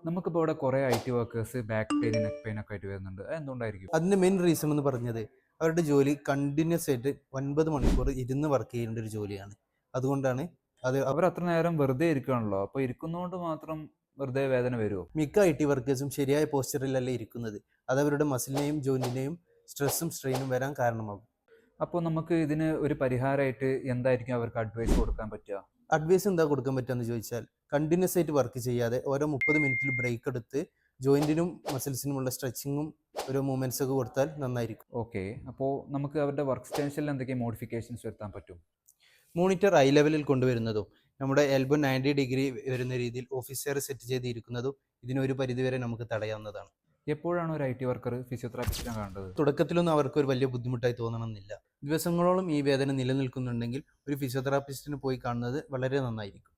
നമുക്കിപ്പോൾ ഇവിടെ കുറേ IT workers back pain, neck pain ഒക്കെ ആയിട്ട് വരുന്നുണ്ട്. അത് എന്തുകൊണ്ടായിരിക്കും? അതിന്റെ മെയിൻ റീസൺ എന്ന് പറഞ്ഞത് അവരുടെ ജോലി കണ്ടിന്യൂസ് ആയിട്ട് 9 മണിക്കൂർ ഇരുന്ന് വർക്ക് ചെയ്യേണ്ട ഒരു ജോലിയാണ്. അതുകൊണ്ടാണ് അത് അവർ അത്ര നേരം വെറുതെ ഇരിക്കുകയാണല്ലോ. അപ്പോൾ ഇരിക്കുന്നതുകൊണ്ട് മാത്രം വെറുതെ വേദന വരുമോ? മിക്ക IT വർക്കേഴ്സും ശരിയായ പോസ്ചറിലല്ല ഇരിക്കുന്നത്. അത് അവരുടെ മസിലിനെയും ജോയിന്റിനെയും സ്ട്രെസ്സും സ്ട്രെയിനും വരാൻ കാരണമാകും. അപ്പോൾ നമുക്ക് ഇതിന് ഒരു പരിഹാരമായിട്ട് എന്തായിരിക്കും അവർക്ക് അഡ്വൈസ് കൊടുക്കാൻ പറ്റുക? അഡ്വൈസ് എന്താ കൊടുക്കാൻ പറ്റുമെന്ന് ചോദിച്ചാൽ കണ്ടിന്യൂസ് ആയിട്ട് വർക്ക് ചെയ്യാതെ ഓരോ 30 മിനിറ്റിൽ ബ്രേക്ക് എടുത്ത് ജോയിന്റിനും മസിൽസിനുമുള്ള സ്ട്രെച്ചിങ്ങും ഒരു മൂവ്മെന്റ്സ് ഒക്കെ കൊടുത്താൽ നന്നായിരിക്കും. ഓക്കെ. അപ്പോൾ നമുക്ക് അവരുടെ വർക്ക് സ്റ്റേഷനിൽ എന്തൊക്കെ മോഡിഫിക്കേഷൻസ് വരുത്താൻ പറ്റും? മോണിറ്റർ ഐ ലെവലിൽ കൊണ്ടുവരുന്നതും നമ്മുടെ എൽബോ 90 ഡിഗ്രി വരുന്ന രീതിയിൽ ഓഫീസ് ചെയർ സെറ്റ് ചെയ്തിരിക്കുന്നതും ഇതിനൊരു പരിധിവരെ നമുക്ക് തടയാവുന്നതാണ്. എപ്പോഴാണ് ഒരു IT വർക്കർ ഫിസിയോതെറാപ്പിസ്റ്റിനെ കാണേണ്ടത്? തുടക്കത്തിലൊന്നും അവർക്ക് ഒരു വലിയ ബുദ്ധിമുട്ടായി തോന്നണമെന്നില്ല. ദിവസങ്ങളോളം ഈ വേദന നിലനിൽക്കുന്നുണ്ടെങ്കിൽ ഒരു ഫിസിയോതെറാപ്പിസ്റ്റിനെ പോയി കാണുന്നത് വളരെ നന്നായിരിക്കും.